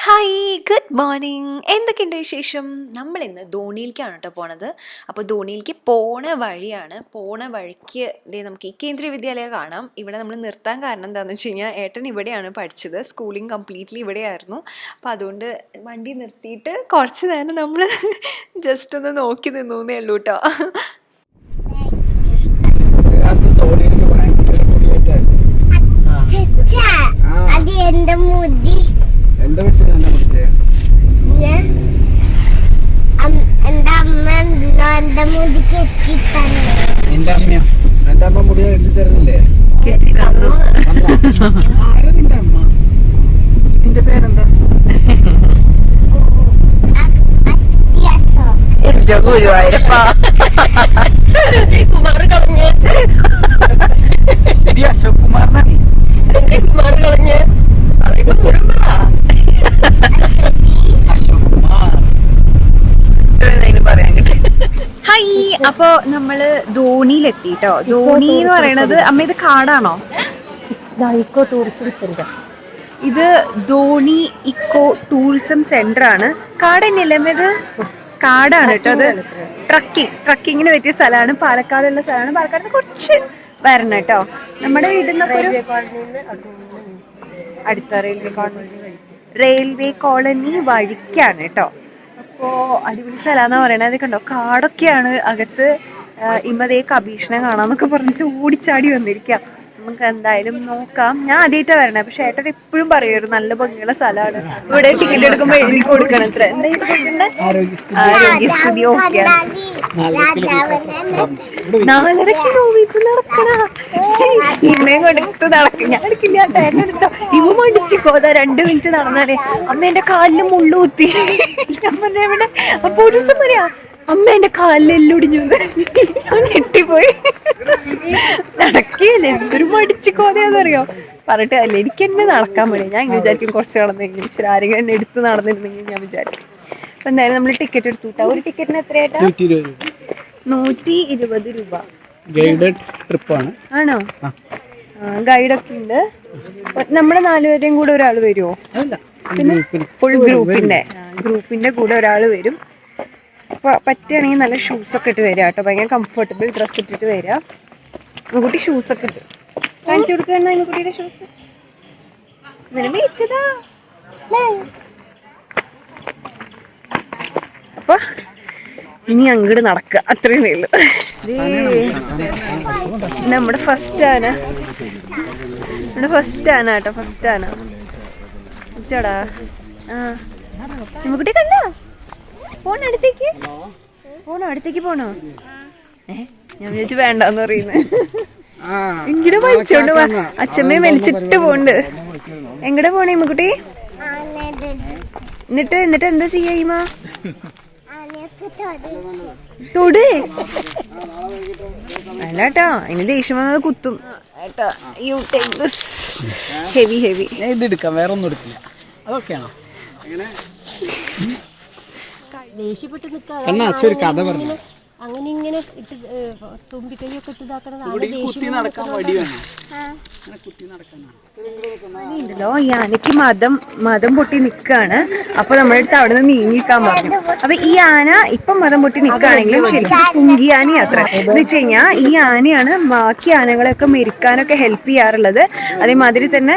Hi, good morning. എന്തൊക്കെയുണ്ട് വിശേഷം? നമ്മളിന്ന് ധോണിയിലേക്കാണ് കേട്ടോ പോണത്. അപ്പോൾ ധോണിയിലേക്ക് പോണ വഴിയാണ്. പോണ വഴിക്ക് നമുക്ക് ഈ കേന്ദ്രീയ വിദ്യാലയം കാണാം. ഇവിടെ നമ്മൾ നിർത്താൻ കാരണം എന്താണെന്ന് വെച്ച് കഴിഞ്ഞാൽ ഏട്ടൻ ഇവിടെയാണ് പഠിച്ചത്. സ്കൂളിങ് കംപ്ലീറ്റ്ലി ഇവിടെയായിരുന്നു. അപ്പോൾ അതുകൊണ്ട് വണ്ടി നിർത്തിയിട്ട് കുറച്ച് നേരം നമ്മൾ ജസ്റ്റ് ഒന്ന് നോക്കി നിന്നേ ഉള്ളൂ കേട്ടോ. എന്താ വെച്ചത് എന്റെ അമ്മയോ എന്റെ അമ്മ മുടിയെ എഴുതി തരുന്നില്ലേ? ആരാ നിന്റെ അമ്മ? നിന്റെ പേരെന്താ? അശോക് കുമാറിനാണ്. ഹായ്, അപ്പൊ നമ്മള് ധോണിയിലെത്തിട്ടോ. ധോണി എന്ന് പറയണത്, അമ്മ ഇത് കാടാണോ? ഇത് ധോണി ഇക്കോ ടൂറിസം സെന്റർ ആണ്. കാട് തന്നെയല്ലേ അമ്മ? ഇത് കാടാണ് കേട്ടോ. അത് ട്രക്കിങ്ങിന് പറ്റിയ സ്ഥലമാണ്. പാലക്കാടുള്ള സ്ഥലമാണ്. പാലക്കാട് കുറച്ച് വരണം കേട്ടോ. നമ്മുടെ വീട്ടിൽ നിന്നൊക്കെ അടുത്ത റെയിൽവേ കോളനി വഴിക്കാണ് കേട്ടോ. അപ്പോൾ അടിപൊളി സ്ഥലമാണെന്നാ പറയണത്. അത് കണ്ടോ, കാടൊക്കെയാണ് അകത്ത്. ഇമ്മതേക്ക് അഭീഷണം കാണാന്നൊക്കെ പറഞ്ഞിട്ട് ഓടിച്ചാടി വന്നിരിക്കുക. നമുക്ക് എന്തായാലും നോക്കാം. ഞാൻ ആദ്യമായിട്ടാണ് വരണേ, പക്ഷെ ഏട്ടൻ എപ്പോഴും പറയുമായിരുന്നു നല്ല ഭംഗിയുള്ള സ്ഥലമാണ്, ഇവിടെ ടിക്കറ്റ് എടുക്കുമ്പോൾ എഴുതി കൊടുക്കണം അത്ര. എന്താ ആരോഗ്യസ്ഥിതി ഓക്കെയാണ്. 4.5 കിലോമീറ്റർ നടക്കണ. ഇമ്മയും കൊടുത്ത് നടക്കും. ഞാൻ എടുക്കില്ല, ഏട്ടൻ എടുത്തോ. ഇവ മടിച്ചിക്കോ. അതാ 2 മിനിറ്റ് നടന്നാലേ അമ്മ എന്റെ കാലിന് മുള്ളു കുത്തി. എവിടെ അപ്പൊ ഒരു ദിവസം പറയാ അമ്മ എന്റെ കാലിലെല്ലാം ഒടിഞ്ഞു. ഞാൻ ഞെട്ടിപ്പോയി. നടക്കുകയല്ലേ, എന്തൊരു മടിച്ചിക്കോതെയാന്നറിയോ. പറഞ്ഞിട്ട് അല്ലേ, എനിക്ക് എന്നെ നടക്കാൻ മതി. ഞാൻ ഇങ്ങനെ വിചാരിക്കും കുറച്ച് നടന്നെങ്കിൽ, പക്ഷെ ആരെങ്കിലും എന്നെ എടുത്ത് നടന്നിരുന്നെങ്കിൽ ഞാൻ വിചാരിക്കും. അപ്പൊ എന്തായാലും നമ്മൾ ടിക്കറ്റ് എടുത്തുട്ടാ. ഒരു ടിക്കറ്റിന് എത്രയായിട്ടാ? 120 രൂപ. ഗൈഡഡ് ട്രിപ്പാണ്. ആണോ? ഗൈഡൊക്കെ ഉണ്ട്. നമ്മള് 4 പേരെയും കൂടെ ഒരാൾ വരുമോ? പിന്നെ ഫുൾ ഗ്രൂപ്പിന്റെ കൂടെ ഒരാൾ വരും. അപ്പോൾ പറ്റുകയാണെങ്കിൽ നല്ല ഷൂസൊക്കെ ഇട്ട് വരിക കേട്ടോ. ഭയങ്കര കംഫർട്ടബിൾ ഡ്രസ്സ് ഇട്ടിട്ട് വരിക. കുട്ടി ഷൂസൊക്കെ ഇട്ട് കാണിച്ചു കൊടുക്കുകയാണ്. അതിന് കുട്ടിയുടെ ഷൂസ് മേടിച്ചതാ. അപ്പൊ ഇനി അങ്ങോട്ട് നടക്കുക, അത്രയും ഉള്ളൂ. നമ്മുടെ ഫസ്റ്റ് ആന കേട്ടോ. ഫസ്റ്റ് ആന ചടാ. കുട്ടി കണ്ടോ? പോണോ അടുത്തേക്ക് പോണോ? ഞാൻ വിചാരിച്ചു വേണ്ടെന്ന് പറയുന്നത്. ഇങ്ങനെ വലിച്ചോണ്ട് പോവാ. അച്ഛമ്മയെ വലിച്ചിട്ട് പോണ്ട്. എങ്ങടെ പോണേ കുട്ടി? എന്നിട്ട് എന്താ ചെയ്യാ? തൊട് അല്ലാട്ടാ, അതിന് ദേഷ്യം വന്നത് കുത്തും. ഹെവി ഇതെടുക്കാം, വേറെ ഒന്നും എടുക്കില്ല. അതൊക്കെയാണോ ഒരു കഥ പറഞ്ഞു? അങ്ങനെ ഇങ്ങനെ ഇട്ട് തുമ്പിക്കൈയൊക്കെ ഇട്ടിതാക്കണത് കുത്തി നടക്കാൻ വടി വേണം. ോ ഈ ആനയ്ക്ക് മതം പൊട്ടി നിൽക്കുകയാണ്. അപ്പൊ നമ്മുടെ അടുത്ത് അവിടെ നിന്ന് നീങ്ങിക്കാൻ പറഞ്ഞു. അപ്പൊ ഈ ആന ഇപ്പം മതം പൊട്ടി നിൽക്കുകയാണെങ്കിലും ശരിക്കും കുങ്കിയാന യാത്ര എന്ന് വെച്ച് കഴിഞ്ഞാൽ ഈ ആനയാണ് ബാക്കി ആനകളെയൊക്കെ മെരുക്കാനൊക്കെ ഹെൽപ്പ് ചെയ്യാറുള്ളത്. അതേമാതിരി തന്നെ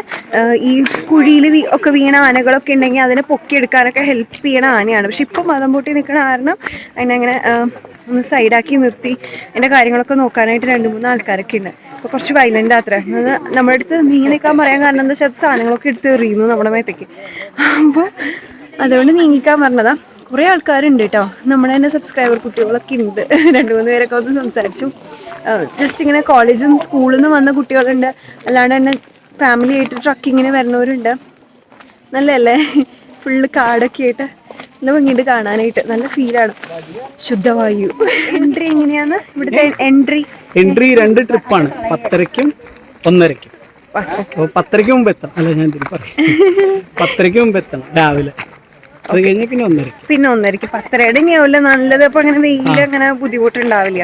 ഈ കുഴിയിൽ ഒക്കെ വീണ ആനകളൊക്കെ ഉണ്ടെങ്കിൽ അതിനെ പൊക്കിയെടുക്കാനൊക്കെ ഹെൽപ്പ് ചെയ്യണ ആനയാണ്. പക്ഷെ ഇപ്പം മതം പൊട്ടി നിൽക്കണ കാരണം അതിനങ്ങനെ ഒന്ന് സൈഡാക്കി നിർത്തി എൻ്റെ കാര്യങ്ങളൊക്കെ നോക്കാനായിട്ട് 2-3 ആൾക്കാരൊക്കെ ഉണ്ട്. അപ്പോൾ കുറച്ച് വയലൻ്റ് അത്ര. നമ്മുടെ അടുത്ത് നീങ്ങി നിൽക്കാൻ പറയാൻ കാരണം എന്താ വെച്ചാൽ സാധനങ്ങളൊക്കെ എടുത്ത് എറിയുന്നു നമ്മുടെ മേത്തേക്ക്. അപ്പോൾ അതുകൊണ്ട് നീങ്ങിക്കാൻ പറഞ്ഞതാ. കുറേ ആൾക്കാരുണ്ട് കേട്ടോ. നമ്മുടെ തന്നെ സബ്സ്ക്രൈബർ കുട്ടികളൊക്കെ ഉണ്ട്. 2-3 പേരൊക്കെ ഒന്ന് സംസാരിച്ചു. ജസ്റ്റ് ഇങ്ങനെ കോളേജും സ്കൂളിൽ നിന്ന് വന്ന കുട്ടികളുണ്ട്. അല്ലാണ്ട് തന്നെ ഫാമിലി ആയിട്ട് ട്രക്കിങ്ങിന് വരുന്നവരുണ്ട്. നല്ലതല്ലേ? ഫുള്ള് കാടൊക്കെ ആയിട്ട് നല്ല ഭംഗിയുണ്ട് കാണാനായിട്ട്. നല്ല ഫീലാണ്. ശുദ്ധവായു. എൻട്രി എങ്ങനെയാണ് ഇവിടുത്തെ? എൻട്രി 2 ട്രിപ്പാണ്. 10:30-ക്കും 1:30-ക്കും. 10:30-ക്ക് മുമ്പ് എത്തണം. അല്ല, ഞാൻ പറയാം, 10:30-ക്ക് മുമ്പ് എത്തണം രാവിലെ. അത് കഴിഞ്ഞാൽ പിന്നെ 1:30-ക്ക്. 1:30-ക്ക്. 10:30 തന്നെയാവില്ല നല്ലത്. അപ്പൊ അങ്ങനെ വെയിൽ അങ്ങനെ ബുദ്ധിമുട്ടുണ്ടാവില്ല.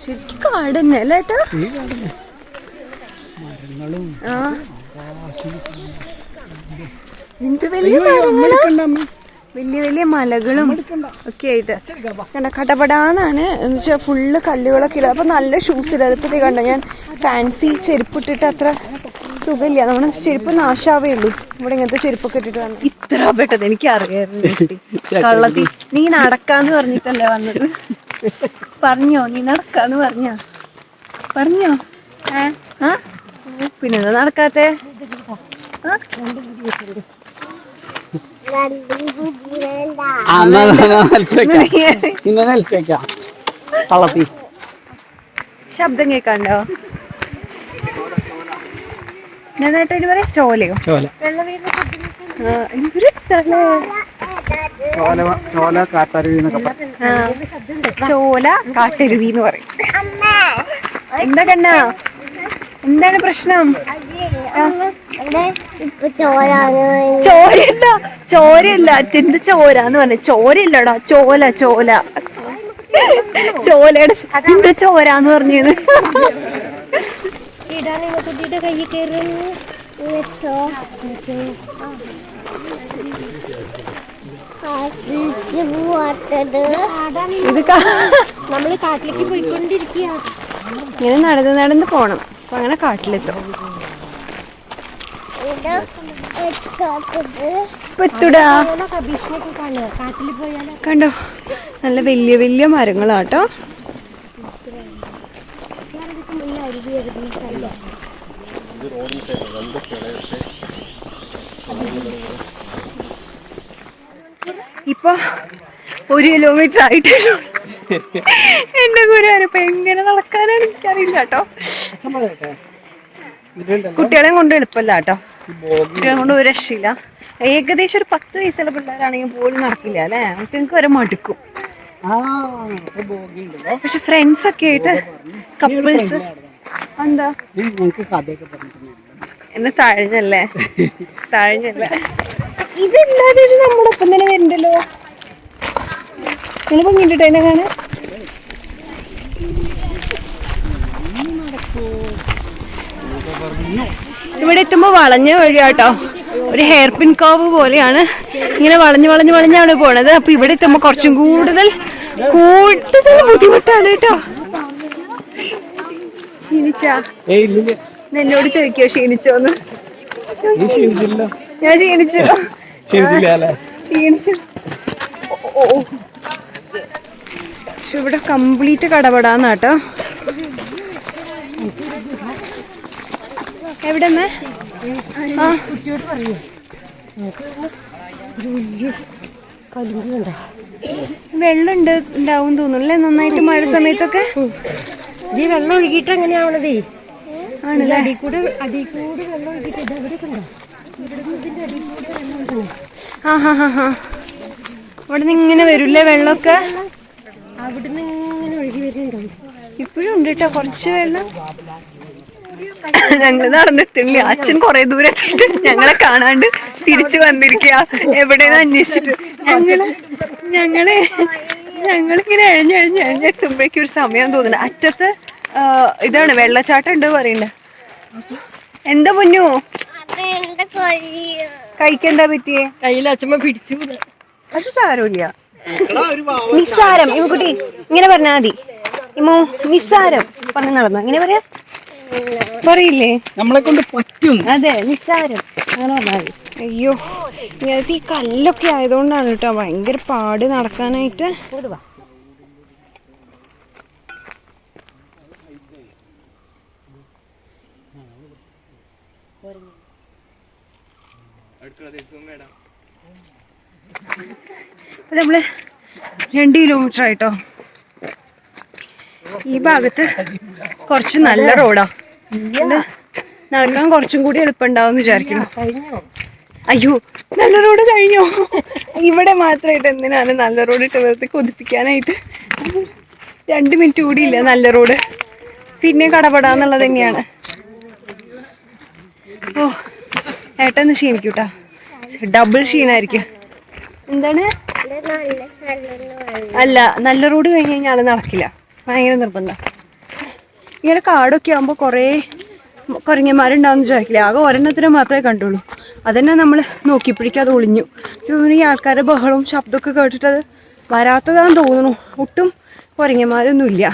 ശരിക്കും കാട് തന്നെ അല്ലേ ഏട്ടാ? മരങ്ങളും ആ എന്ത് വലിയ മരങ്ങളാ, വലിയ വലിയ മലകളും ഒക്കെ ആയിട്ട് കണ്ട കടപടാന്നാണ്. എന്ന് വെച്ചാൽ ഫുള്ള് കല്ലുകളൊക്കെ ഇല്ല. അപ്പൊ നല്ല ഷൂസ് ഇല്ല. അതിപ്പോ കണ്ട ഞാൻ ഫാൻസി ചെരുപ്പ് ഇട്ടിട്ട് അത്ര സുഖമില്ല. നമ്മുടെ ചെരുപ്പ് നാശാവേ ഉള്ളൂ. ഇവിടെ ഇങ്ങനത്തെ ചെരുപ്പൊക്കെ ഇട്ടിട്ട് വന്നു. ഇത്ര പെട്ടത് എനിക്ക് അറിയായിരുന്നു. കള്ളത്തി നീ നടക്കാന്ന് പറഞ്ഞിട്ടല്ലേ വന്നത്? പറഞ്ഞോ നീ നടക്കാന്ന് പറഞ്ഞോ? ആ പിന്നെന്താ നടക്കാത്തെ? ശബ്ദം കേൾക്കാണ്ടോ? ഞാനായിട്ട് പറയാ ചോലയോ? ചോല കാട്ടരുവി എന്ന് പറയും. എന്താ കണ്ണാ, എന്താണ് പ്രശ്നം? ചോരയല്ല എന്ത് ചോരാന്ന് പറഞ്ഞ? ചോരയില്ലടാ, ചോലയുടെ എന്ത് ചോരാന്ന് പറഞ്ഞത്? ഇത് നമ്മള് കാട്ടിലേക്ക് പോയിക്കൊണ്ടിരിക്കുക. ഇങ്ങനെ നടന്ന് പോണം. അപ്പൊ അങ്ങനെ കാട്ടിലെത്തും. കണ്ടോ നല്ല വലിയ വലിയ മരങ്ങളാട്ടോ. ഇപ്പൊ 1 കിലോമീറ്റർ ആയിട്ടല്ലോ. എന്റെ ഗുരുവായൂരപ്പ എങ്ങനെ നടക്കാനാണ് എനിക്കറിയില്ല കേട്ടോ. കുട്ടികളെ കൊണ്ട് എളുപ്പമല്ല കേട്ടോ. കുട്ടികളെ കൊണ്ട് ഒരു രക്ഷയില്ല. ഏകദേശം ഒരു 10 വയസ്സുള്ള പിള്ളേരാണെങ്കിൽ പോലും നടക്കില്ല അല്ലേ? നിങ്ങൾക്ക് വരെ മടുക്കും. പക്ഷെ ഫ്രണ്ട്സ് ഒക്കെ ആയിട്ട് കപ്പിൾസ് എന്താ എന്നെ താഴ്ന്നല്ലേ ഇതല്ലാതെ ഇത് നമ്മുടെ ഒപ്പം തന്നെ വരുന്നുണ്ടല്ലോ. നിങ്ങൾ പൊങ്ങിട്ടോ എന്നെ കാണാൻ. ഇവിടെ എത്തുമ്പോ വളഞ്ഞ വഴിയാട്ടോ. ഒരു ഹെയർ പിൻ കർവ് പോലെയാണ്. ഇങ്ങനെ വളഞ്ഞാണ് പോണത്. അപ്പൊ ഇവിടെ എത്തുമ്പോ കുറച്ചും കൂടുതൽ ബുദ്ധിമുട്ടാണ് കേട്ടോ. ക്ഷീണിച്ചാ? എന്നോട് ചോദിക്കോ ക്ഷീണിച്ചോന്ന്? ഞാൻ ക്ഷീണിച്ചു. പക്ഷെ ഇവിടെ കംപ്ലീറ്റ് കടപെടാന്നാട്ടോ. എവിടെ വെള്ളം ഉണ്ടാവും തോന്നുന്നല്ലേ നന്നായിട്ട് മഴ സമയത്തൊക്കെ. ഈ വെള്ളം ഒഴുകിയിട്ട് എങ്ങനെയാവണതേ ആണല്ലേ? അടിക്കൂടെ വെള്ളം ഒഴുകിയിട്ട് അവിടെ നിന്ന് ഇങ്ങനെ വരൂല്ലേ വെള്ളമൊക്കെ? അവിടുന്ന് ഇങ്ങനെ ഒഴുകി വരുന്നുണ്ടാവും. ഇപ്പോഴും ഉണ്ട് കേട്ടോ കുറച്ച് വെള്ളം. ഞങ്ങൾ നടന്നെത്തില്ല. അച്ഛൻ കുറെ ദൂരെ എത്തിയിട്ട് ഞങ്ങളെ കാണാണ്ട് തിരിച്ചു വന്നിരിക്കുക. എവിടെയെന്ന് അന്വേഷിച്ചിട്ട് ഞങ്ങളിങ്ങനെ എഴുഞ്ഞെത്തുമ്പോഴേക്കും ഒരു സമയം തോന്നുന്നു. അറ്റത്ത് ഇതാണ് വെള്ളച്ചാട്ടം ഉണ്ട് പറയണ്ട. എന്താ പൊന്നു കഴിക്കെന്താ പറ്റിയേ? കയ്യിൽ അച്ഛമ്മ പിടിച്ചു. അത് സാരമില്ല, നിസ്സാരം. ഇമ്മക്കുട്ടി ഇങ്ങനെ പറഞ്ഞാ മതി. ഇമ്മോ നിസ്സാരം പറഞ്ഞ് നടന്നു. ഇങ്ങനെ പറയില്ലേ? നമ്മളെ കൊണ്ട് പറ്റും. അതെ, നിസ്സാരം അങ്ങനെ പറഞ്ഞാൽ മതി. അയ്യോ, ഇങ്ങനത്തെ ഈ കല്ലൊക്കെ ആയതുകൊണ്ടാണ് കേട്ടോ ഭയങ്കര പാട് നടക്കാനായിട്ട്. നമ്മള് 2 കിലോമീറ്റർ ആയിട്ടോ. ഈ ഭാഗത്ത് കുറച്ച് നല്ല റോഡാ. നടക്കാൻ കുറച്ചും കൂടി എളുപ്പമുണ്ടാവും വിചാരിക്കുന്നു. അയ്യോ, നല്ല റോഡ് കഴിഞ്ഞോ? ഇവിടെ മാത്രമായിട്ട് എന്തിനാണ് നല്ല റോഡ് ഇട്ട് വെറുതെ കൊതിപ്പിക്കാനായിട്ട്? 2 മിനിറ്റ് കൂടി ഇല്ല നല്ല റോഡ്. പിന്നെ കടപെടാന്നുള്ളത് തന്നെയാണ്. ഓ ഏട്ടന്ന് ക്ഷീണിക്കൂട്ടാ, ഡബിൾ ക്ഷീണായിരിക്കും. എന്താണ്? അല്ല, നല്ല റോഡ് കഴിഞ്ഞ് കഴിഞ്ഞാൽ ആള് നടക്കില്ല. ഭയങ്കര നിർബന്ധം. ഇങ്ങനെ കാടൊക്കെ ആകുമ്പോൾ കുറേ കുരങ്ങന്മാരുണ്ടാവുമെന്ന് വിചാരിക്കില്ല. ആകെ ഒരെണ്ണത്തിനെ മാത്രമേ കണ്ടുള്ളൂ. അതന്നെ നമ്മൾ നോക്കിയപ്പോഴേക്കും അത് ഒളിഞ്ഞു. ഈ ആൾക്കാരുടെ ബഹളവും ശബ്ദമൊക്കെ കേട്ടിട്ട് അത് വരാത്തതാണെന്ന് തോന്നുന്നു. ഒട്ടും കുരങ്ങന്മാരൊന്നുമില്ല.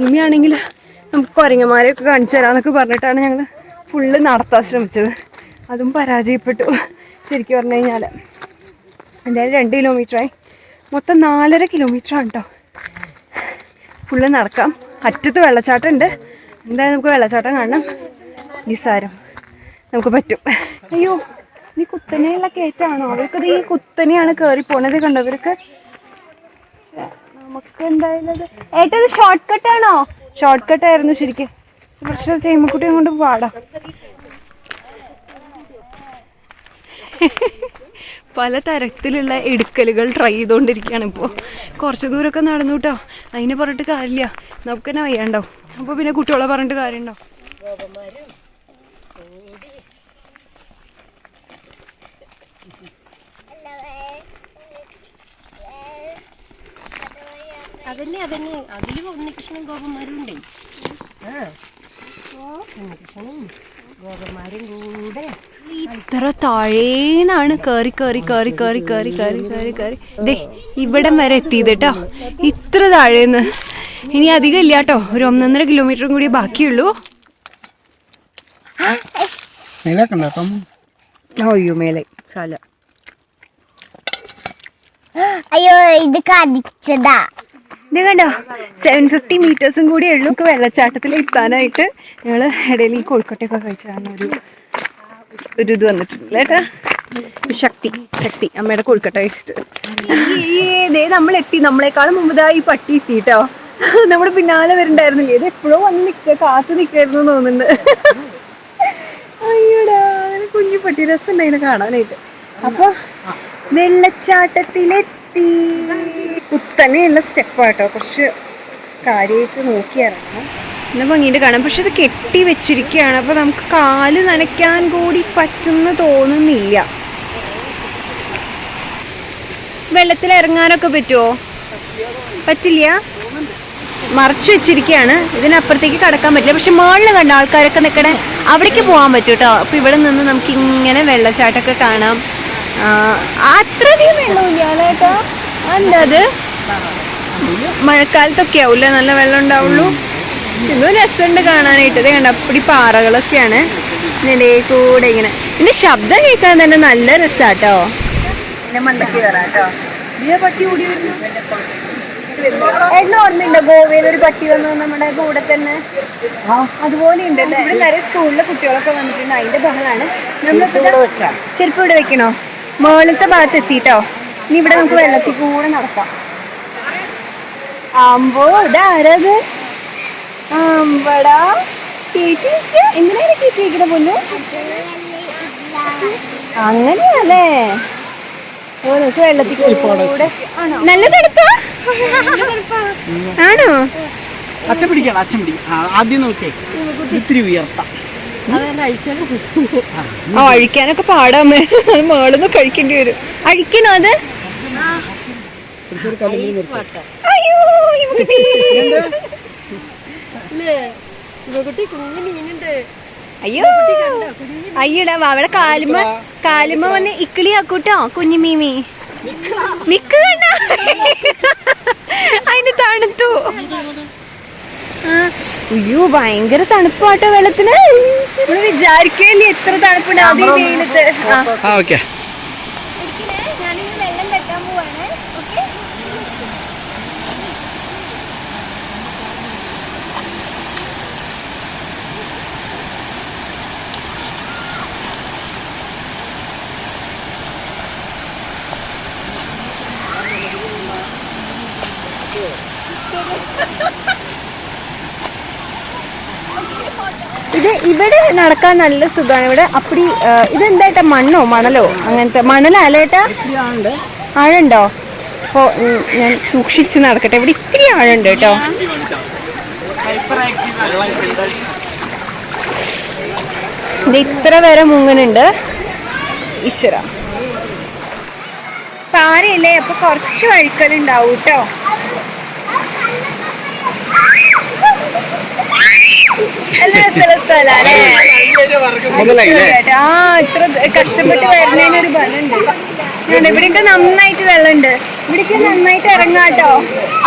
ഇനിയാണെങ്കിൽ നമുക്ക് കുരങ്ങന്മാരെയൊക്കെ കാണിച്ചു തരാമെന്നൊക്കെ പറഞ്ഞിട്ടാണ് ഞങ്ങൾ ഫുള്ള് നടത്താൻ ശ്രമിച്ചത്. അതും പരാജയപ്പെട്ടു ശരിക്കും പറഞ്ഞു കഴിഞ്ഞാൽ. എന്തായാലും 2 കിലോമീറ്ററായി. മൊത്തം 4.5 കിലോമീറ്ററാണ് കേട്ടോ. ഫുള്ള് നടക്കാം. അറ്റത്ത് വെള്ളച്ചാട്ടം ഉണ്ട്. എന്തായാലും നമുക്ക് വെള്ളച്ചാട്ടം കാണണം. നിസ്സാരം, നമുക്ക് പറ്റും. അയ്യോ, ഈ കുത്തനെയുള്ള കയറ്റാണോ? അവർക്കത് ഈ കുത്തനെയാണ് കയറി പോണത്. കണ്ടവർക്ക് നമുക്ക് എന്തായാലും ഏട്ടത് ഷോർട്ട് കട്ടാണോ? ഷോർട്ട് കട്ടായിരുന്നു ശരിക്കും. പക്ഷെ ചെയ്യുമ്പക്കുട്ടിയും കൊണ്ട് പാടാം. പല തരത്തിലുള്ള എടുക്കലുകൾ ട്രൈ ചെയ്തുകൊണ്ടിരിക്കുകയാണ് ഇപ്പോൾ. കുറച്ച് ദൂരമൊക്കെ നടന്നു കേട്ടോ. അതിനെ പറഞ്ഞിട്ട് കാര്യമില്ല, നമുക്ക് തന്നെ വയ്യാണ്ടാവും. അപ്പോൾ പിന്നെ കുട്ടികളെ പറഞ്ഞിട്ട് കാര്യമുണ്ടോ? അതന്നെ അതില് ഉണ്ണികൃഷ്ണനും ഗോപന്മാരും ഉണ്ടേ. ഉണ്ണികൃഷ്ണനും ഗോപന്മാരും കൂടെ ഇത്ര താഴേന്നാണ് കയറി കയറി കയറി കയറി കയറി കയറി കയറി കയറി ദേ ഇവിടം വരെ എത്തിയത് കേട്ടോ. ഇത്ര താഴേന്ന്. ഇനി അധികം ഇല്ല കേട്ടോ, ഒരു 1.5 കിലോമീറ്ററും കൂടി ബാക്കിയുള്ളൂ. അയ്യോ മേലെ സാല. അയ്യോ ഇത് കടിച്ചതാ. ഇത് കണ്ടോ, 750 മീറ്റേഴ്സും കൂടി ഉള്ളൂ വെള്ളച്ചാട്ടത്തിൽ എത്താനായിട്ട്. ഞങ്ങൾ ഇടയിൽ ഈ കോഴിക്കോട്ടയൊക്കെ കഴിച്ചാണ് ഒരു ഇത് വന്നിട്ടുണ്ട് കേട്ടാ. ശക്തി അമ്മയുടെ കോഴിക്കട്ട കഴിച്ചിട്ട് ഇതേ നമ്മളെത്തി. നമ്മളെക്കാളും മുമ്പതായി ഈ പട്ടി എത്തി കേട്ടോ. നമ്മുടെ പിന്നാലെ വരുന്നുണ്ടായിരുന്നില്ലേ, ഇത് എപ്പോഴും വന്ന് കാത്തു നിൽക്കായിരുന്നു തോന്നുന്നുണ്ട്. അയ്യോടാ, അങ്ങനെ കുഞ്ഞു പട്ടി, രസമുണ്ടായിനെ കാണാനായിട്ട്. അപ്പൊ വെള്ളച്ചാട്ടത്തിലെത്തി. കുത്തനെയുള്ള സ്റ്റെപ്പാട്ടോ, കുറച്ച് കാര്യമായിട്ട് നോക്കി ഇറങ്ങണം. നല്ല ഭംഗിയിട്ട് കാണാം. പക്ഷെ ഇത് കെട്ടി വെച്ചിരിക്കുകയാണ്. അപ്പോൾ നമുക്ക് കാല് നനയ്ക്കാൻ കൂടി പറ്റുമെന്ന് തോന്നുന്നില്ല. വെള്ളത്തിൽ ഇറങ്ങാനൊക്കെ പറ്റുമോ? പറ്റില്ല, മറച്ചു വെച്ചിരിക്കുകയാണ്. ഇതിനപ്പുറത്തേക്ക് കടക്കാൻ പറ്റില്ല. പക്ഷെ മുകളിൽ കണ്ട ആൾക്കാരൊക്കെ നിൽക്കണേ, അവിടേക്ക് പോകാൻ പറ്റും കേട്ടോ. അപ്പോൾ ഇവിടെ നിന്ന് നമുക്ക് ഇങ്ങനെ വെള്ളച്ചാട്ടമൊക്കെ കാണാം. അത്രയധികം വെള്ളമില്ല കേട്ടോ. എന്താ അത്, മഴക്കാലത്തൊക്കെ ആവൂല്ലേ നല്ല വെള്ളം ഉണ്ടാവുള്ളൂ. ഇതും രസമുണ്ട് കാണാനായിട്ട്. ഇത് കണ്ട അപ്പടി പാറകളൊക്കെയാണ് ഇതിൻ്റെ കൂടെ ഇങ്ങനെ. ഇതിൻ്റെ ശബ്ദം കേൾക്കാൻ തന്നെ നല്ല രസാട്ടോ. മണ്ടയ്ക്ക് കയറാട്ടോ. പട്ടി കൂടി വരുന്നു. ഓർമ്മയുണ്ടോ ഗോവയിൽ ഒരു പട്ടി വന്നു നമ്മുടെ കൂടെ തന്നെ? അതുപോലെ ഉണ്ടല്ലേ. ഇവിടെ നിറയെ സ്കൂളിലെ കുട്ടികളൊക്കെ വന്നിട്ടുണ്ട്. അതിന്റെ ബഹളാണ്. നമ്മളിപ്പോ ചെരുപ്പ് ഇവിടെ വെക്കണോ? മുകളിലത്തെ ഭാഗത്ത് എത്തിട്ടോ. ഇനി ഇവിടെ നമുക്ക് വെള്ളത്തിൽ കൂടെ നടക്കാം. ആമ്പോ ഇതാരത്? ആമ്പടാ കേട്ടിരിക്ക. എന്തിനാണ് കേട്ടിരിക്കണ പൊന്നു? അങ്ങനെയല്ലേ. വെള്ളത്തിൽ കൂടെ നല്ല തണുപ്പാ. ആണോ? അച്ഛൻ പിടിക്കണം, അച്ഛൻ പിടിക്കും. ആദ്യം നോക്കിയേ, ഇത്തിരി ഉയർത്താം. അഴിക്കാനൊക്കെ പാടാമേ. അത് മേളൊന്നും കഴിക്കേണ്ടി വരും. അഴിക്കണോ അത്? അയ്യോ അയ്യോ അയ്യടാ, അവിടെ കാലുമ്മ വന്ന് ഇക്കിളിയാക്കൂട്ടോ കുഞ്ഞു മീമി. നിക്ക് കണ്ട, അതിന് തണുത്തു. അയ്യോ ഭയങ്കര തണുപ്പാട്ടോ വെള്ളത്തിന്. നമ്മള് വിചാരിക്കല്ലേ എത്ര തണുപ്പുണ്ടാവും ഈ വെയിലത്ത്. ഞാനിന്ന് വെള്ളം വെക്കാൻ പോവാണ്. ഓക്കെ, ഇത് ഇവിടെ നടക്കാൻ നല്ല സുഖമാണ്. ഇവിടെ അപ്പടി ഇതെന്തായിട്ടാ, മണ്ണോ മണലോ? അങ്ങനത്തെ മണലല്ലേട്ടാ? ആഴുണ്ടോ? അപ്പോൾ ഞാൻ സൂക്ഷിച്ച് നടക്കട്ടെ. ഇവിടെ ഇത്തിരി ആഴുണ്ട് കേട്ടോ. ഇത് ഇത്ര വരെ മുങ്ങനുണ്ട്. ഈശ്വര, പാറയല്ലേ, അപ്പൊ കുറച്ച് വഴുക്കലുണ്ടാവും കേട്ടോ. നല്ല രസമുള്ള സ്ഥലാണ്. ആ ഇത്ര കഷ്ടപ്പെട്ട് വരുന്നതിനൊരു ബലമുണ്ട്. ഇവിടെയൊക്കെ നന്നായിട്ട് വെള്ളമുണ്ട്. ഇവിടേക്ക് നന്നായിട്ട് ഇറങ്ങാട്ടോ.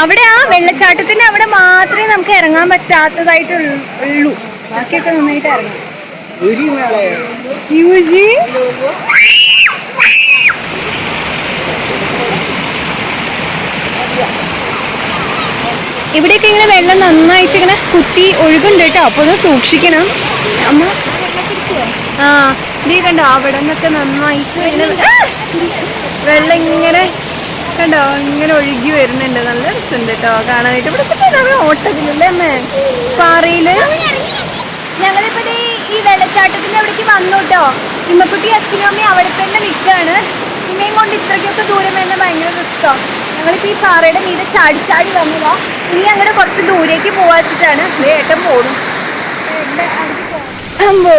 അവിടെ ആ വെള്ളച്ചാട്ടത്തിന്റെ അവിടെ മാത്രമേ നമുക്ക് ഇറങ്ങാൻ പറ്റാത്തതായിട്ടുള്ളൂ. ബാക്കിയൊക്കെ നന്നായിട്ട് ഇറങ്ങാം. ഇവിടെയൊക്കെ ഇങ്ങനെ വെള്ളം നന്നായിട്ട് ഇങ്ങനെ കുത്തി ഒഴുകുന്നുണ്ട് കേട്ടോ. അപ്പോൾ ഒന്ന് സൂക്ഷിക്കണം. അമ്മ ആ നീ കണ്ടോ അവിടെ നിന്നൊക്കെ നന്നായിട്ട് ഇങ്ങനെ വെള്ളം ഇങ്ങനെ കണ്ടോ ഇങ്ങനെ ഒഴുകി വരുന്നുണ്ട്. നല്ല രസമുണ്ട് കേട്ടോ കാണാനായിട്ട്. ഇവിടെ ഓട്ടത്തിലല്ലേ അമ്മേ പാറയില്. ഞങ്ങളിപ്പോ ഈ വെള്ളച്ചാട്ടത്തിന്റെ അവിടേക്ക് വന്നു കേട്ടോ. ഇമ്മക്കുട്ടി അച്ഛനും അമ്മയും അവിടെ തന്നെ നിൽക്കുകയാണ്. ഇമ്മയും കൊണ്ട് ഇത്രയ്ക്കൊക്കെ ദൂരം വരുന്ന ഭയങ്കര റിസ്കോ. ഞങ്ങളിപ്പോ ഈ പാറയുടെ മീതെ ചാടി ചാടി വന്നതോ. ഇനി അങ്ങനെ കുറച്ച് ദൂരേക്ക് പോവാച്ചിട്ടാണ്. ഏട്ടൻ പോടും. അമ്പോ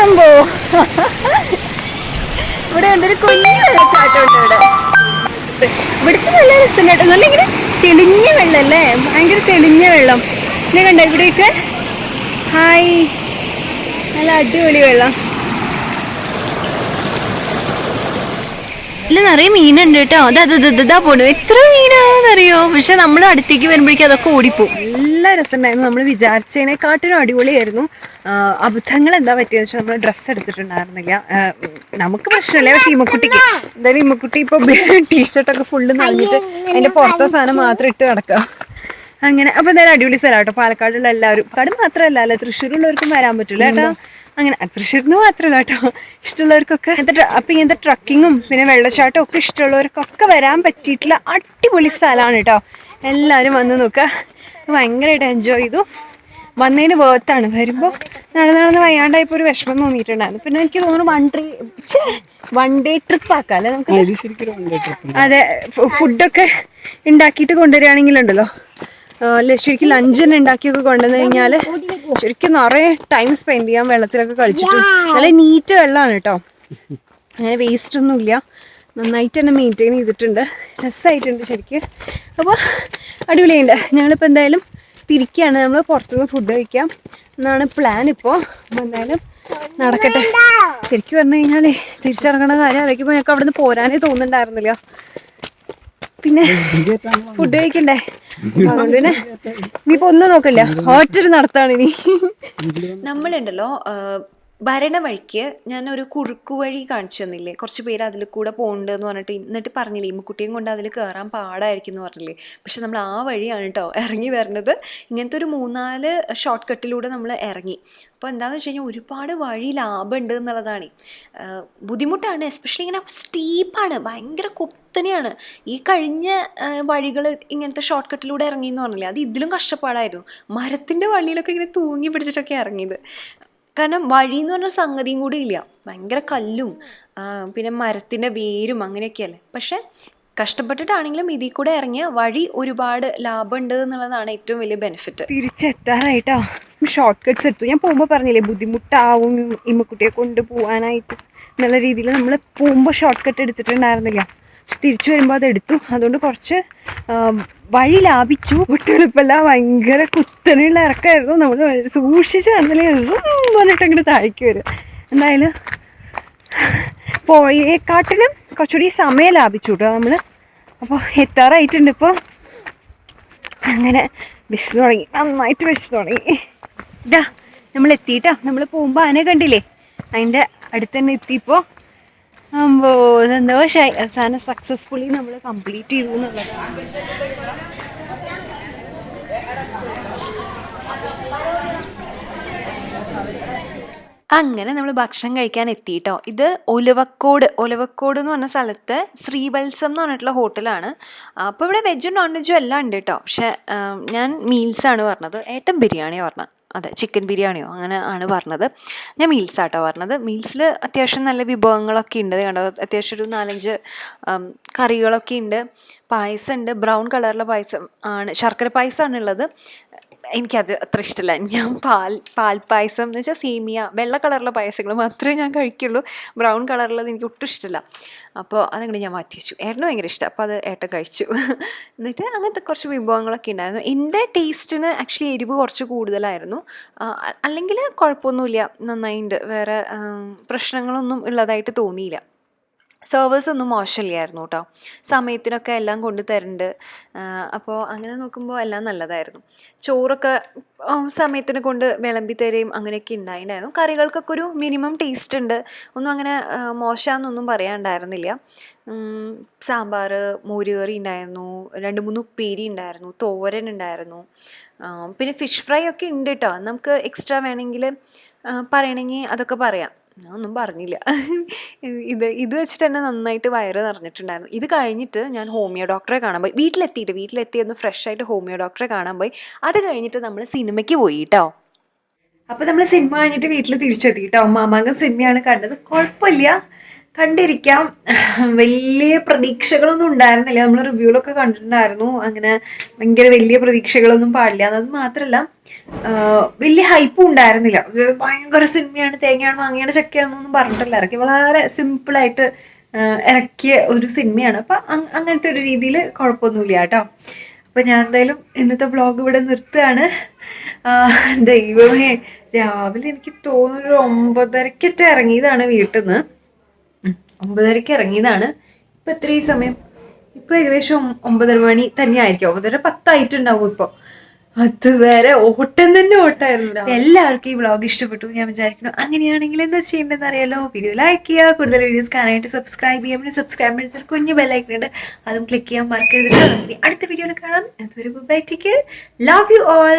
അമ്പോ ഇവിടെ ഉണ്ടൊരു കുഞ്ഞു വെള്ളച്ചാട്ടം ഉണ്ട്. ഇവിടുത്തെ നല്ല രസം കേട്ടോ. നല്ല ഇങ്ങനെ തെളിഞ്ഞ വെള്ളം അല്ലേ, ഭയങ്കര തെളിഞ്ഞ വെള്ളം. ഇന്നെ കണ്ടോ ഇവിടെയൊക്കെ. ഹായ്, നല്ല അടിപൊളി വെള്ളം. ഇല്ല നിറയെ മീനുണ്ട് കേട്ടോ. അതാ പോണു. എത്ര മീനാണെന്നറിയോ. പക്ഷെ നമ്മൾ അടുത്തേക്ക് വരുമ്പോഴേക്കും അതൊക്കെ ഓടിപ്പോവും. നല്ല രസമുണ്ടായിരുന്നു. നമ്മൾ വിചാരിച്ചതിനെക്കാട്ടിലും അടിപൊളിയായിരുന്നു. അബദ്ധങ്ങൾ എന്താ പറ്റിയെന്ന് വെച്ചാൽ നമ്മൾ ഡ്രസ്സ് എടുത്തിട്ടുണ്ടായിരുന്നില്ല. നമുക്ക് പ്രശ്നമില്ല, പക്ഷെ ഇമ്മക്കുട്ടിക്ക് എന്തായാലും ഇമ്മക്കുട്ടി ഇപ്പൊ ടീഷർട്ടൊക്കെ ഫുള്ള് നനഞ്ഞിട്ട് അതിന്റെ പുറത്തെ സാധനം മാത്രം ഇട്ട് നടക്കുക. അങ്ങനെ അപ്പൊ എന്തായാലും അടിപൊളി സ്ഥലം കേട്ടോ. പാലക്കാടുള്ള എല്ലാവരും, പാലക്കാട് മാത്രമല്ല അല്ല തൃശ്ശൂരുള്ളവർക്കും വരാൻ പറ്റൂല കേട്ടോ. അങ്ങനെ തൃശ്ശൂരിന് മാത്രമല്ല കേട്ടോ, ഇഷ്ടമുള്ളവർക്കൊക്കെ അപ്പൊ ഇങ്ങനത്തെ ട്രക്കിങ്ങും പിന്നെ വെള്ളച്ചാട്ടം ഒക്കെ ഇഷ്ടമുള്ളവർക്കൊക്കെ വരാൻ പറ്റിയിട്ടുള്ള അടിപൊളി സ്ഥലമാണ് കേട്ടോ. എല്ലാവരും വന്ന് നോക്കുക. ഭയങ്കരമായിട്ട് എൻജോയ് ചെയ്തു. വന്നതിന് വേർത്താണ്. വരുമ്പോൾ നടന്ന് വയ്യാണ്ടായപ്പോൾ ഒരു വിഷമം തോന്നിയിട്ടുണ്ടായിരുന്നു. പിന്നെ എനിക്ക് തോന്നുന്നു വൺ ഡേ ട്രിപ്പ് ആക്കാം അല്ലേ നമുക്ക്. അതെ, ഫുഡൊക്കെ ഉണ്ടാക്കിയിട്ട് കൊണ്ടുവരികയാണെങ്കിലുണ്ടല്ലോ ശരിക്കും ലഞ്ചിന് ഉണ്ടാക്കിയൊക്കെ കൊണ്ടുവന്നു കഴിഞ്ഞാൽ ശരിക്കും നിറയെ ടൈം സ്പെൻഡ് ചെയ്യാം. വെള്ളത്തിലൊക്കെ കളിച്ചിട്ട് നല്ല നീറ്റ് വെള്ളമാണ് കേട്ടോ. അങ്ങനെ വേസ്റ്റ് ഒന്നും ഇല്ല. നന്നായിട്ട് തന്നെ മെയിൻറ്റെയിൻ ചെയ്തിട്ടുണ്ട്. രസമായിട്ടുണ്ട് ശരിക്കും. അപ്പോൾ അടിപൊളിയുണ്ട്. ഞങ്ങളിപ്പോൾ എന്തായാലും തിരിക്കുകയാണ്. നമ്മൾ പുറത്തുനിന്ന് ഫുഡ് കഴിക്കാം എന്നാണ് പ്ലാൻ ഇപ്പോൾ. അപ്പോൾ എന്തായാലും നടക്കട്ടെ. ശരിക്കും പറഞ്ഞു കഴിഞ്ഞാൽ തിരിച്ചിറങ്ങണ കാര്യം ആലോചിക്കുമ്പോൾ ഞങ്ങൾക്ക് അവിടെ നിന്ന് പോരാനേ തോന്നുന്നുണ്ടായിരുന്നില്ല. പിന്നെ ഫുഡ് കഴിക്കണ്ടേ, അതുകൊണ്ട് പിന്നെ ഇനിയിപ്പോൾ ഒന്നും നോക്കില്ല, ഒറ്റൊരു നടത്താണ് ഇനി. നമ്മളുണ്ടല്ലോ ഭരണ വഴിക്ക് ഞാനൊരു കുറുക്കു വഴി കാണിച്ചു തന്നില്ലേ, കുറച്ച് പേര് അതിൽ കൂടെ പോകുന്നുണ്ടെന്ന് പറഞ്ഞിട്ട്. എന്നിട്ട് പറഞ്ഞില്ലേ ഇമ്മക്കുട്ടിയും കൊണ്ട് അതിൽ കയറാൻ പാടായിരിക്കും എന്ന് പറഞ്ഞില്ലേ. പക്ഷെ നമ്മൾ ആ വഴിയാണ് കേട്ടോ ഇറങ്ങി വരുന്നത്. ഇങ്ങനത്തെ ഒരു 3-4 ഷോർട്ട് കട്ടിലൂടെ നമ്മൾ ഇറങ്ങി. അപ്പോൾ എന്താണെന്ന് വെച്ച് കഴിഞ്ഞാൽ ഒരുപാട് വഴി ലാഭമുണ്ട് എന്നുള്ളതാണ്. ബുദ്ധിമുട്ടാണ്, എസ്പെഷ്യലി ഇങ്ങനെ സ്റ്റീപ്പാണ്, ഭയങ്കര കുത്തനെയാണ്. ഈ കഴിഞ്ഞ വഴികൾ ഇങ്ങനത്തെ ഷോർട്ട് കട്ടിലൂടെ ഇറങ്ങി എന്ന് പറഞ്ഞില്ലേ, അത് ഇതിലും കഷ്ടപ്പാടായിരുന്നു. മരത്തിൻ്റെ വള്ളിയിലൊക്കെ ഇങ്ങനെ തൂങ്ങി പിടിച്ചിട്ടൊക്കെ ഇറങ്ങിയത്. കാരണം വഴി എന്ന് പറഞ്ഞ സംഗതിയും കൂടി ഇല്ല. ഭയങ്കര കല്ലും പിന്നെ മരത്തിൻ്റെ വേരും അങ്ങനെയൊക്കെയല്ലേ. പക്ഷെ കഷ്ടപ്പെട്ടിട്ടാണെങ്കിലും ഇതിൽ കൂടെ ഇറങ്ങിയ വഴി ഒരുപാട് ലാഭമുണ്ട് എന്നുള്ളതാണ് ഏറ്റവും വലിയ ബെനിഫിറ്റ്. തിരിച്ചെത്താറായിട്ടോ, ഷോർട്ട് കട്ട്സ് എടുത്തു. ഞാൻ പോകുമ്പോൾ പറഞ്ഞില്ലേ ബുദ്ധിമുട്ടാവും ഇമ്മക്കുട്ടിയെ കൊണ്ട് പോകാനായിട്ട് എന്നുള്ള രീതിയിൽ നമ്മൾ പോകുമ്പോൾ ഷോർട്ട് കട്ട് എടുത്തിട്ടുണ്ടായിരുന്നില്ല. പക്ഷെ തിരിച്ചു വരുമ്പോൾ അതെടുത്തു. അതുകൊണ്ട് കുറച്ച് വഴി ലാഭിച്ചു. ഒട്ടും ഭയങ്കര കുത്തനെയുള്ള ഇറക്കമായിരുന്നു. നമ്മൾ സൂക്ഷിച്ച് നടന്നില്ലേ പറഞ്ഞിട്ട് അങ്ങോട്ട് താഴേക്ക് വരും. എന്തായാലും പോയേക്കാട്ടിലും കുറച്ചുകൂടി സമയം ലാഭിച്ചു കേട്ടോ നമ്മൾ. അപ്പോൾ എത്താറായിട്ടുണ്ട് ഇപ്പോൾ. അങ്ങനെ വിശന്ന് തുടങ്ങി, നന്നായിട്ട് വിശന്ന് തുടങ്ങി. ഇതാ നമ്മൾ എത്തിയിട്ടാ. നമ്മൾ പോകുമ്പോൾ ആന കണ്ടില്ലേ, അതിൻ്റെ അടുത്ത് തന്നെ എത്തിയപ്പോൾ സന്തോഷമായി. അവസാനം സക്സസ്ഫുള്ളി നമ്മൾ കംപ്ലീറ്റ് ചെയ്തു എന്നുള്ളതാണ്. അങ്ങനെ നമ്മൾ ഭക്ഷണം കഴിക്കാൻ എത്തിയിട്ടോ. ഇത് ഒലവക്കോട് എന്ന് പറഞ്ഞ സ്ഥലത്ത് ശ്രീവത്സം എന്ന് പറഞ്ഞിട്ടുള്ള ഹോട്ടലാണ്. അപ്പോൾ ഇവിടെ വെജും നോൺ വെജും എല്ലാം ഉണ്ട് കേട്ടോ. പക്ഷെ ഞാൻ മീൽസാണ് പറഞ്ഞത്, ഏട്ടൻ ബിരിയാണിയാണ് പറഞ്ഞത്. അതെ, ചിക്കൻ ബിരിയാണിയോ അങ്ങനെ ആണ് പറഞ്ഞത്. ഞാൻ മീൽസാട്ടോ പറഞ്ഞത്. മീൽസിൽ അത്യാവശ്യം നല്ല വിഭവങ്ങളൊക്കെ ഉണ്ട് കണ്ടോ. അത്യാവശ്യം ഒരു 4-5 കറികളൊക്കെ ഉണ്ട്. പായസം ഉണ്ട്, ബ്രൗൺ കളറിലെ പായസം ആണ്, ശർക്കര പായസമാണ് ഉള്ളത്. എനിക്കത് അത്ര ഇഷ്ടമല്ല. ഞാൻ പാൽപ്പായസം എന്ന് വെച്ചാൽ സേമിയ വെള്ള കളറിലെ പായസങ്ങൾ മാത്രമേ ഞാൻ കഴിക്കുള്ളൂ. ബ്രൗൺ കളറുള്ളത് എനിക്ക് ഒട്ടും ഇഷ്ടമല്ല. അപ്പോൾ അതങ്ങനെ ഞാൻ മാറ്റി വെച്ചു. ഏട്ടന് ഭയങ്കര ഇഷ്ടം, അപ്പോൾ അത് ഏട്ടൻ കഴിച്ചു. എന്നിട്ട് അങ്ങനത്തെ കുറച്ച് വിഭവങ്ങളൊക്കെ ഉണ്ടായിരുന്നു. എൻ്റെ ടേസ്റ്റിന് ആക്ച്വലി എരിവ് കുറച്ച് കൂടുതലായിരുന്നു. അല്ലെങ്കിൽ കുഴപ്പമൊന്നുമില്ല, നന്നായിട്ടുണ്ട്. വേറെ പ്രശ്നങ്ങളൊന്നും ഉള്ളതായിട്ട് തോന്നിയില്ല. സർവേഴ്സ് ഒന്നും മോശമില്ലായിരുന്നു കേട്ടോ. സമയത്തിനൊക്കെ എല്ലാം കൊണ്ട് തരുന്നുണ്ട്. അപ്പോൾ അങ്ങനെ നോക്കുമ്പോൾ എല്ലാം നല്ലതായിരുന്നു. ചോറൊക്കെ സമയത്തിന് കൊണ്ട് വിളമ്പി തരുകയും അങ്ങനെയൊക്കെ ഉണ്ടായിരുന്നു. കറികൾക്കൊക്കെ ഒരു മിനിമം ടേസ്റ്റ് ഉണ്ട്. ഒന്നും അങ്ങനെ മോശമാണെന്നൊന്നും പറയാനുണ്ടായിരുന്നില്ല. സാമ്പാർ, മോരുകറി ഉണ്ടായിരുന്നു, 2-3 ഉപ്പേരി ഉണ്ടായിരുന്നു, തോരൻ ഉണ്ടായിരുന്നു, പിന്നെ ഫിഷ് ഫ്രൈ ഒക്കെ ഉണ്ട് കേട്ടോ. നമുക്ക് എക്സ്ട്രാ വേണമെങ്കിൽ പറയണമെങ്കിൽ അതൊക്കെ പറയാം. ഞാൻ ഒന്നും പറഞ്ഞില്ല. ഇത് വെച്ചിട്ട് തന്നെ നന്നായിട്ട് വയറ് നിറഞ്ഞിട്ടുണ്ടായിരുന്നു. ഇത് കഴിഞ്ഞിട്ട് ഞാൻ ഹോമിയോ ഡോക്ടറെ കാണാൻ പോയി. വീട്ടിലെത്തി ഒന്ന് ഫ്രഷ് ആയിട്ട് ഹോമിയോ ഡോക്ടറെ കാണാൻ പോയി. അത് കഴിഞ്ഞിട്ട് നമ്മൾ സിനിമയ്ക്ക് പോയി കേട്ടോ. അപ്പോൾ നമ്മൾ സിനിമ കഴിഞ്ഞിട്ട് വീട്ടിൽ തിരിച്ചെത്തി കേട്ടോ. മാമാങ്കം സിനിമയാണ് കണ്ടത്. കുഴപ്പമില്ല, കണ്ടിരിക്കാം. വലിയ പ്രതീക്ഷകളൊന്നും ഉണ്ടായിരുന്നില്ല. നമ്മൾ റിവ്യൂലൊക്കെ കണ്ടിട്ടുണ്ടായിരുന്നു, അങ്ങനെ ഭയങ്കര വലിയ പ്രതീക്ഷകളൊന്നും പാടില്ല. അത് മാത്രമല്ല വലിയ ഹൈപ്പും ഉണ്ടായിരുന്നില്ല. ഭയങ്കര സിനിമയാണ്, തേങ്ങയാണ് മാങ്ങയാണ് ചക്കയാണെന്നൊന്നും പറഞ്ഞിട്ടില്ല. ഇറക്കി വളരെ സിമ്പിളായിട്ട് ഇറക്കിയ ഒരു സിനിമയാണ്. അപ്പം അങ്ങനത്തെ ഒരു രീതിയിൽ കുഴപ്പമൊന്നുമില്ല കേട്ടോ. അപ്പം ഞാൻ എന്തായാലും ഇന്നത്തെ വ്ളോഗ് ഇവിടെ നിർത്തുകയാണ്. ദൈവമേ, രാവിലെ എനിക്ക് തോന്നുന്നു 9:30 ഇറങ്ങിയതാണ് വീട്ടിൽ നിന്ന്. 9:30 ഇറങ്ങിയതാണ്. ഇപ്പം എത്രയും സമയം? ഇപ്പം ഏകദേശം 9:30 മണി തന്നെ ആയിരിക്കും. 9:10 ആയിട്ടുണ്ടാവും ഇപ്പോൾ. അതുവരെ ഓട്ടം തന്നെ ഓട്ടമായിരുന്നു. എല്ലാവർക്കും ഈ വ്ളോഗ് ഇഷ്ടപ്പെട്ടു ഞാൻ വിചാരിക്കുന്നു. അങ്ങനെയാണെങ്കിൽ എന്താ ചെയ്യേണ്ടതെന്ന് അറിയാലോ. വീഡിയോ ലൈക്ക് ചെയ്യുക, കൂടുതൽ വീഡിയോസ് കാണാനായിട്ട് സബ്സ്ക്രൈബ് ചെയ്യാം. പിന്നെ സബ്സ്ക്രൈബ് ചെയ്തിട്ട് കുഞ്ഞു ബെല്ലൈക്കൺ ഉണ്ട്, അതും ക്ലിക്ക് ചെയ്യാൻ മറക്കരുത്. അടുത്ത വീഡിയോയിൽ കാണാം. അതുവരെ bye, take care, love you all.